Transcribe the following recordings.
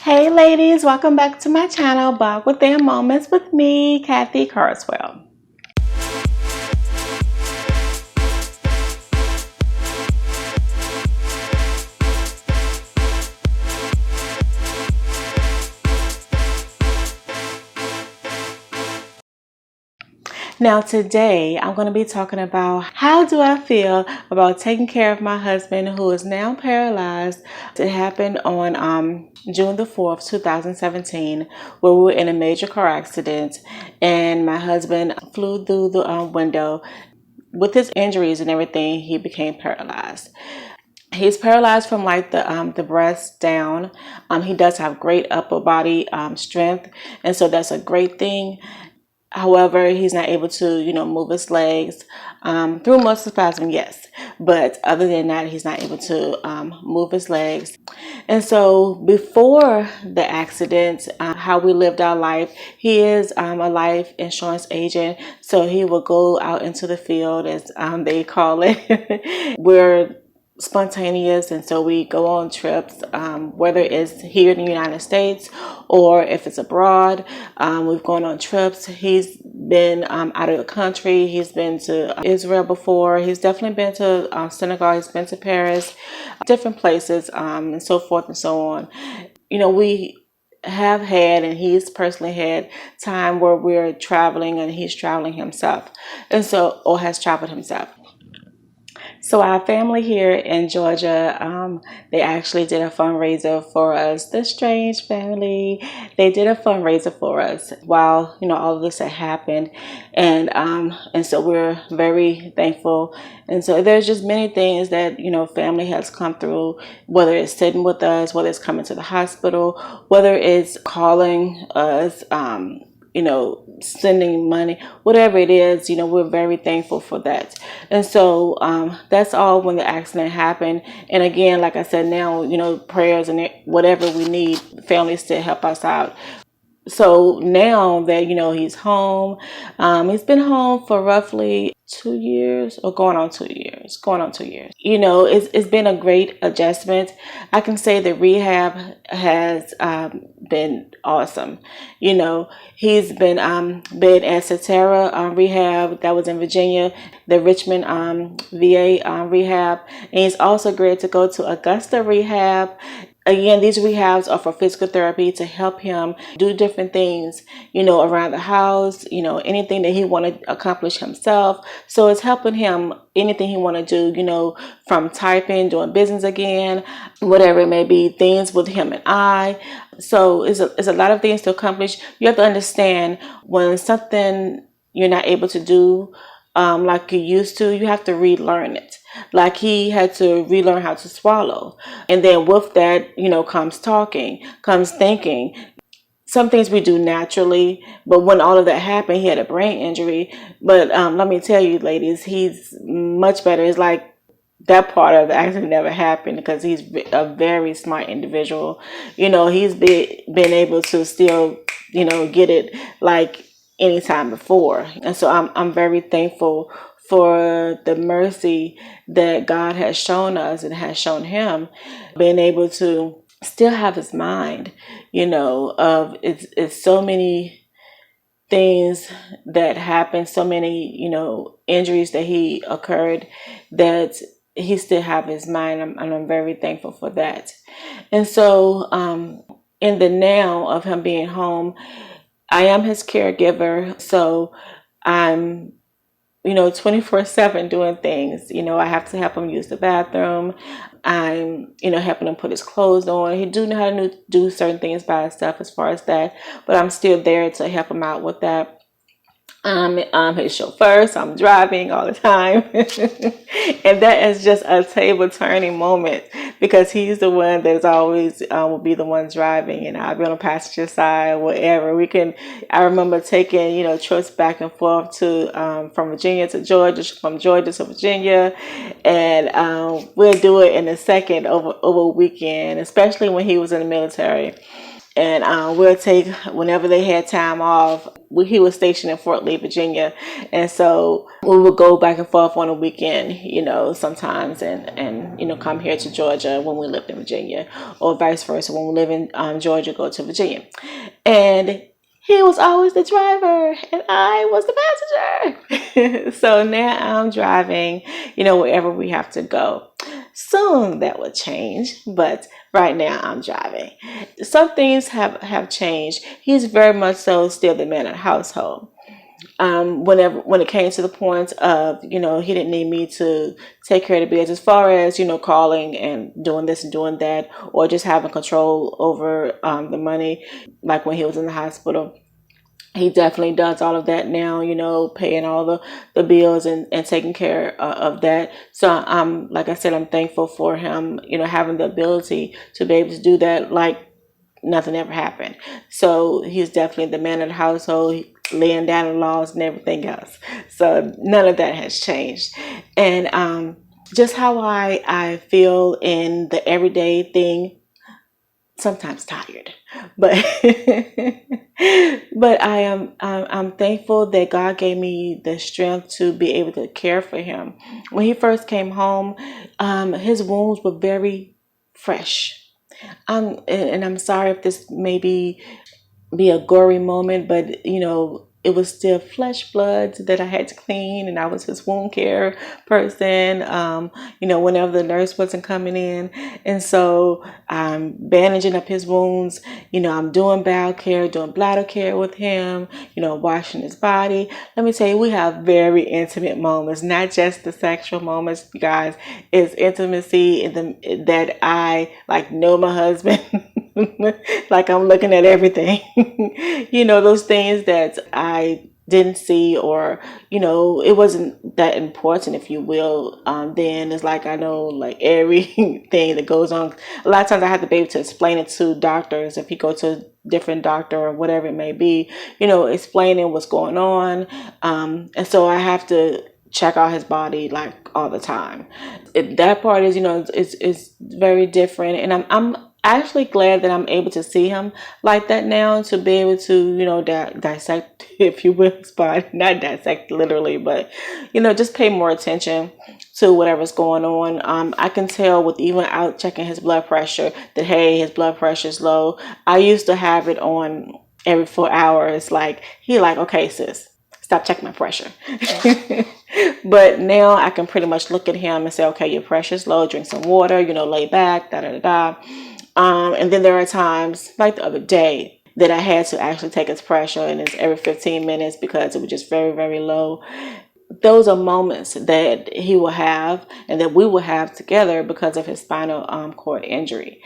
Hey ladies, welcome back to my channel, BOG Within Moments with me, Kathy Carswell. Now today I'm going to be talking about how do I feel about taking care of my husband who is now paralyzed. It happened on June the 4th, 2017, where we were in a major car accident and my husband flew through the window. With his injuries and everything, he became paralyzed. He's paralyzed from like the breast down. He does have great upper body strength, and so that's a great thing. However, he's not able to, move his legs through muscle spasm, yes. But other than that, he's not able to move his legs. And so before the accident, how we lived our life, he is a life insurance agent. So he will go out into the field, as they call it. We're spontaneous, and so we go on trips, whether it's here in the United States or if it's abroad. We've gone on trips. He's been out of the country. He's been to Israel before. He's definitely been to Senegal. He's been to Paris, different places, and so forth and so on. We have had, and he's personally had, time where we're traveling and he's traveling himself, and so, or has traveled himself. So our family here in Georgia, they actually did a fundraiser for us. The Strange family, they did a fundraiser for us while all of this had happened, and so we're very thankful. And so there's just many things that family has come through, whether it's sitting with us, whether it's coming to the hospital, whether it's calling us. Sending money, whatever it is, we're very thankful for that. And so that's all when the accident happened. And again, like I said, now, prayers and whatever we need, families to help us out. So now that, he's home, he's been home for roughly 2 years, or going on 2 years. It's been a great adjustment. I can say the rehab has been awesome. He's been at Satara rehab, that was in Virginia, the Richmond VA rehab, and he's also great to go to Augusta rehab. Again, these rehabs are for physical therapy to help him do different things, around the house, anything that he want to accomplish himself. So it's helping him, anything he want to do, from typing, doing business again, whatever it may be, things with him and I. So it's a lot of things to accomplish. You have to understand when something you're not able to do like you used to, you have to relearn it. Like he had to relearn how to swallow. And then with that, comes talking, comes thinking. Some things we do naturally, but when all of that happened, he had a brain injury. But let me tell you, ladies, he's much better. It's like that part of the accident never happened because he's a very smart individual. He's been able to still, get it like any time before. And so I'm very thankful for the mercy that God has shown us and has shown him, being able to still have his mind, of it's so many things that happened, so many, injuries that he occurred, that he still have his mind. And I'm very thankful for that. And so in the now of him being home, I am his caregiver. So I'm 24/7 doing things. I have to help him use the bathroom. I'm, helping him put his clothes on. He do know how to do certain things by himself as far as that, but I'm still there to help him out with that. I'm his chauffeur, so I'm driving all the time. And that is just a table turning moment because he's the one that's always will be the one driving, and I'll be on the passenger side, whatever. I remember taking, trips back and forth to from Virginia to Georgia, from Georgia to Virginia, and we'll do it in a second over a weekend, especially when he was in the military. And we'll take whenever they had time off. He was stationed in Fort Lee, Virginia, and so we would go back and forth on a weekend, sometimes, and come here to Georgia when we lived in Virginia, or vice versa, when we live in Georgia, go to Virginia. And he was always the driver and I was the passenger. So now I'm driving, wherever we have to go. Soon that will change, but right now I'm driving. Some things have changed. He's very much so still the man of the household. When it came to the point of, he didn't need me to take care of the bills, as far as, calling and doing this and doing that, or just having control over the money, like when he was in the hospital. He definitely does all of that now, paying all the bills and taking care of that. So like I said, I'm thankful for him, having the ability to be able to do that like nothing ever happened. So he's definitely the man of the household, laying down the laws and everything else. So none of that has changed. And just how I feel in the everyday thing, sometimes tired, but but I'm thankful that God gave me the strength to be able to care for him. When he first came home, his wounds were very fresh. And I'm sorry if this maybe be a gory moment, but it was still flesh bloods that I had to clean, and I was his wound care person. Whenever the nurse wasn't coming in, and so I'm bandaging up his wounds. I'm doing bowel care, doing bladder care with him. Washing his body. Let me tell you, we have very intimate moments, not just the sexual moments, you guys. It's intimacy that I like know my husband. Like I'm looking at everything. Those things that I didn't see, or it wasn't that important, if you will. Then it's like I know like everything that goes on. A lot of times I have to be able to explain it to doctors if you go to a different doctor or whatever it may be, explaining what's going on. And so I have to check out his body like all the time. That part is, is very different, and I'm actually glad that I'm able to see him like that now, to be able to dissect, if you will, his body. Not dissect literally, but just pay more attention to whatever's going on. I can tell with even out checking his blood pressure that, hey, his blood pressure is low. I used to have it on every 4 hours. Like okay, sis, stop checking my pressure. But now I can pretty much look at him and say, okay, your pressure's low, drink some water, lay back, da da da. And then there are times, like the other day, that I had to actually take his pressure, and it's every 15 minutes because it was just very, very low. Those are moments that he will have and that we will have together because of his spinal cord injury.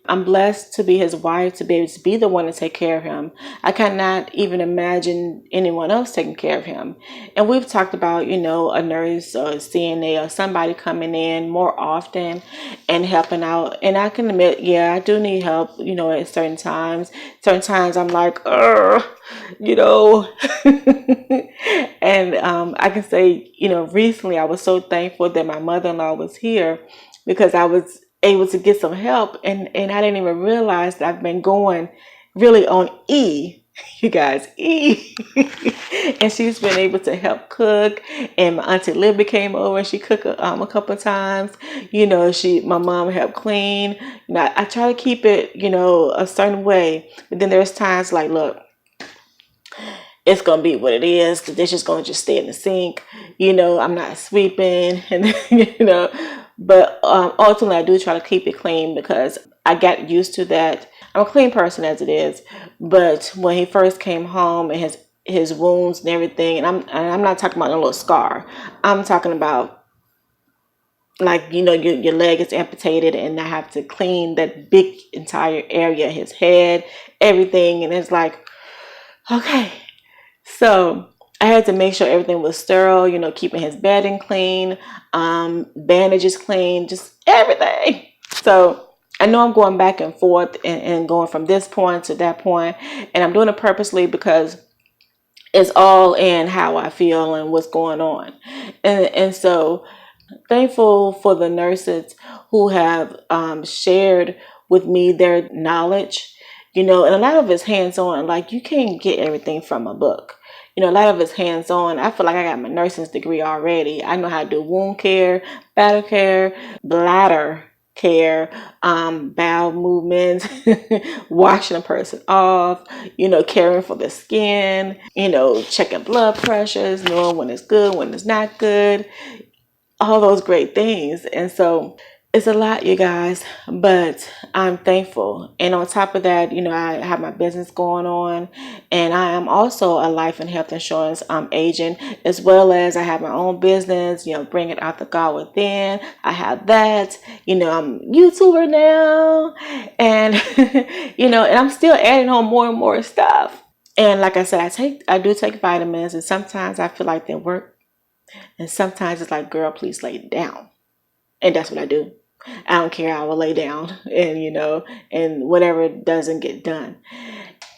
I'm blessed to be his wife, to be able to be the one to take care of him. I cannot even imagine anyone else taking care of him. And we've talked about, a nurse or a CNA or somebody coming in more often and helping out. And I can admit, yeah, I do need help, at certain times. Certain times I'm like, And I can say, recently I was so thankful that my mother-in-law was here, because I was able to get some help, and I didn't even realize that I've been going really on E, you guys, E. And she's been able to help cook, and my auntie Libby came over and she cooked a couple of times. My mom helped clean. I try to keep it, a certain way, but then there's times like, look, it's gonna be what it is. The dish is gonna just stay in the sink. I'm not sweeping, and But ultimately, I do try to keep it clean because I got used to that. I'm a clean person as it is, but when he first came home and his wounds and everything, and I'm not talking about a little scar. I'm talking about like your leg is amputated, and I have to clean that big entire area, his head, everything, and it's like, okay. So I had to make sure everything was sterile, keeping his bedding clean, bandages clean, just everything. So I know I'm going back and forth and going from this point to that point, and I'm doing it purposely because it's all in how I feel and what's going on. And so thankful for the nurses who have shared with me their knowledge, and a lot of it's hands-on. Like, you can't get everything from a book. A lot of it's hands-on. I feel like I got my nursing's degree already. I know how to do wound care, bladder care, bowel movements, washing a person off, caring for the skin, checking blood pressures, knowing when it's good, when it's not good, all those great things. And so it's a lot, you guys, but I'm thankful. And on top of that, I have my business going on, and I am also a life and health insurance agent, as well as I have my own business, bringing out the God Within. I have that, I'm a YouTuber now, and, and I'm still adding on more and more stuff. And like I said, I do take vitamins, and sometimes I feel like they work, and sometimes it's like, girl, please lay down. And that's what I do. I don't care. I will lay down and, and whatever doesn't get done.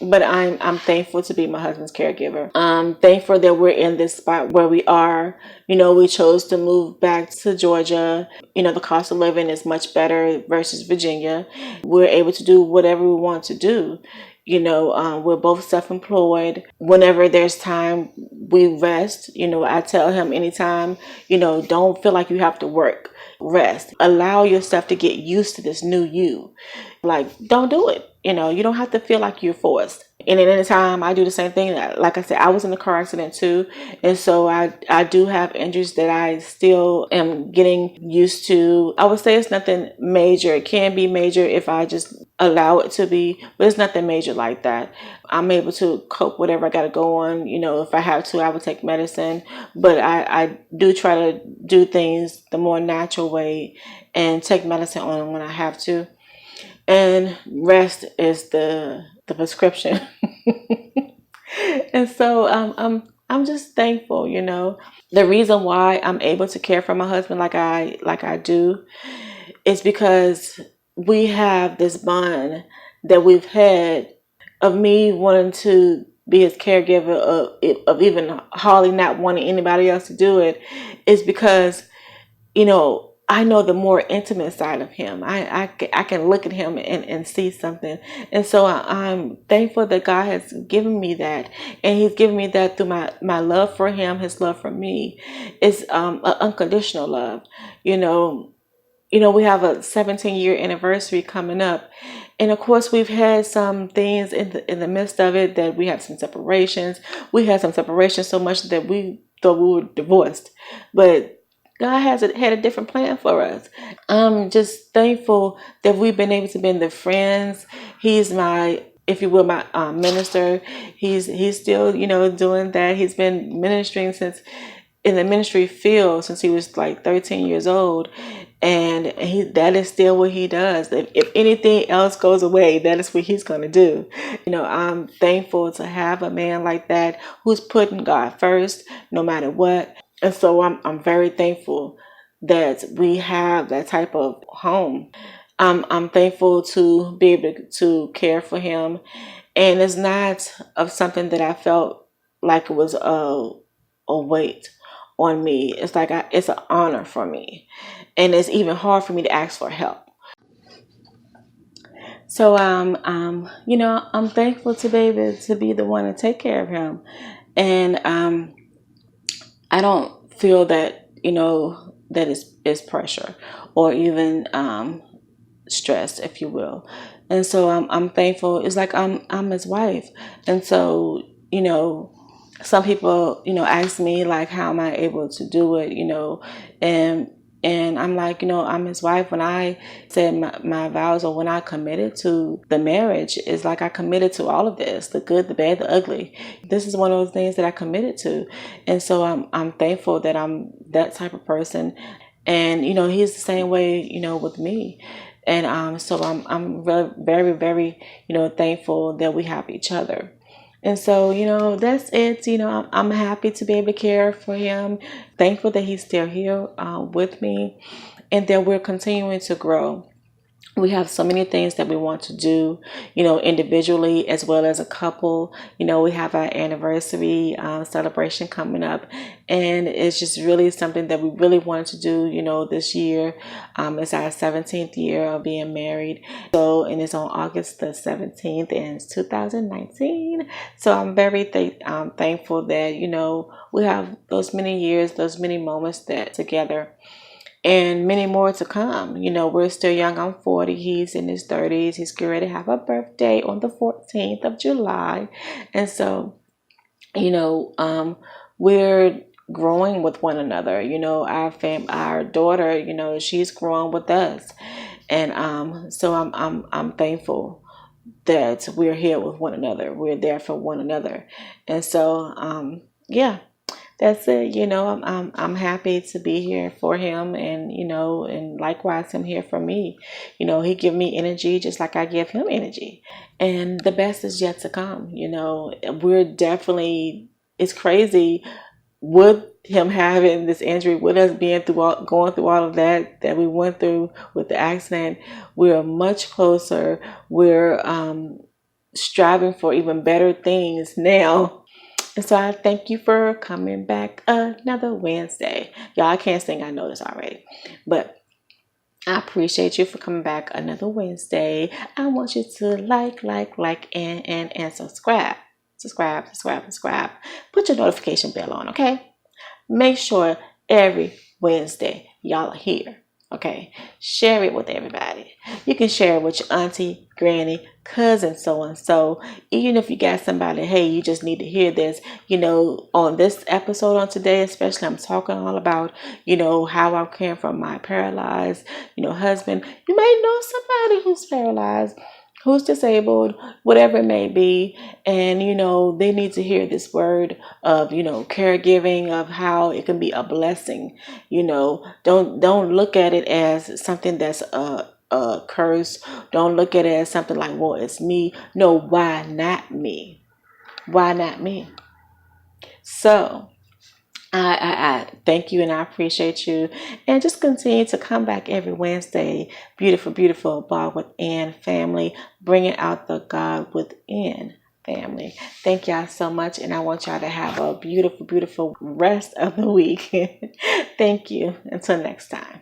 But I'm thankful to be my husband's caregiver. I'm thankful that we're in this spot where we are. We chose to move back to Georgia. The cost of living is much better versus Virginia. We're able to do whatever we want to do. We're both self-employed. Whenever there's time, we rest. I tell him anytime, don't feel like you have to work. Rest. Allow yourself to get used to this new you. Like, don't do it. You don't have to feel like you're forced. And at any time, I do the same thing. Like I said, I was in a car accident too. And so I do have injuries that I still am getting used to. I would say it's nothing major. It can be major if I just allow it to be, but it's nothing major like that. I'm able to cope whatever I got to go on. If I have to, I would take medicine. But I do try to do things the more natural way and take medicine on when I have to. And rest is the prescription. And so I'm just thankful, The reason why I'm able to care for my husband like I do is because we have this bond that we've had of me wanting to be his caregiver, of even hardly not wanting anybody else to do it, is because, I know the more intimate side of him. I can look at him and see something. And so I'm thankful that God has given me that. And he's given me that through my love for him, his love for me. It's an unconditional love. We have a 17-year anniversary coming up. And of course, we've had some things in the midst of it, that we have some separations. We had some separations so much that we thought we were divorced. But God had a different plan for us. I'm just thankful that we've been able to be the friends. He's my, if you will, my minister. He's still, doing that. He's been ministering in the ministry field since he was like 13 years old. And that is still what he does. If anything else goes away, that is what he's going to do. I'm thankful to have a man like that who's putting God first, no matter what. And so I'm very thankful that we have that type of home. I'm thankful to be able to care for him. And it's not of something that I felt like it was a weight on me. It's like it's an honor for me. And it's even hard for me to ask for help. So I'm thankful to be able to be the one to take care of him. And I don't feel that, that is pressure or even stress, if you will. And so I'm thankful. It's like I'm his wife. And so, some people, ask me like, how am I able to do it, and I'm like, I'm his wife. When I said my vows, or when I committed to the marriage, it's like I committed to all of this, the good, the bad, the ugly. This is one of those things that I committed to. And so I'm thankful that I'm that type of person. And, he's the same way, with me. And so I'm very, very, thankful that we have each other. And so, that's it. I'm happy to be able to care for him. Thankful that he's still here with me, and that we're continuing to grow. We have so many things that we want to do, individually as well as a couple. We have our anniversary celebration coming up, and it's just really something that we really wanted to do, this year. It's our 17th year of being married. So, and it's on August the 17th, and it's 2019. So I'm very thankful that, we have those many years, those many moments that together, and many more to come. We're still young. I'm 40. He's in his 30s. He's getting ready to have a birthday on the 14th of July. And so, we're growing with one another. Our daughter, she's growing with us. And so I'm thankful that we're here with one another. We're there for one another. And so, yeah, that's it. I'm happy to be here for him, and and likewise him here for me. He give me energy just like I give him energy, and the best is yet to come. We're definitely, it's crazy with him having this injury, with us being going through all of that we went through with the accident. We're much closer. We're striving for even better things now. And so I thank you for coming back another Wednesday. Y'all, I can't sing, I know this already. But I appreciate you for coming back another Wednesday. I want you to like, and subscribe. Subscribe. Put your notification bell on, okay? Make sure every Wednesday y'all are here. Okay, share it with everybody. You can share it with your auntie, granny, cousin, so and so. Even if you got somebody, hey, you just need to hear this. On this episode on today, especially, I'm talking all about, how I came from my paralyzed, husband. You may know somebody who's paralyzed, who's disabled, whatever it may be, and they need to hear this word of caregiving, of how it can be a blessing. Don't look at it as something that's a curse. Don't look at it as something like, well, it's me. No, why not me? Why not me? So I thank you, and I appreciate you, and just continue to come back every Wednesday. Beautiful BOG Within Family, bringing out the God within family. Thank y'all so much, and I want y'all to have a beautiful rest of the week. Thank you. Until next time.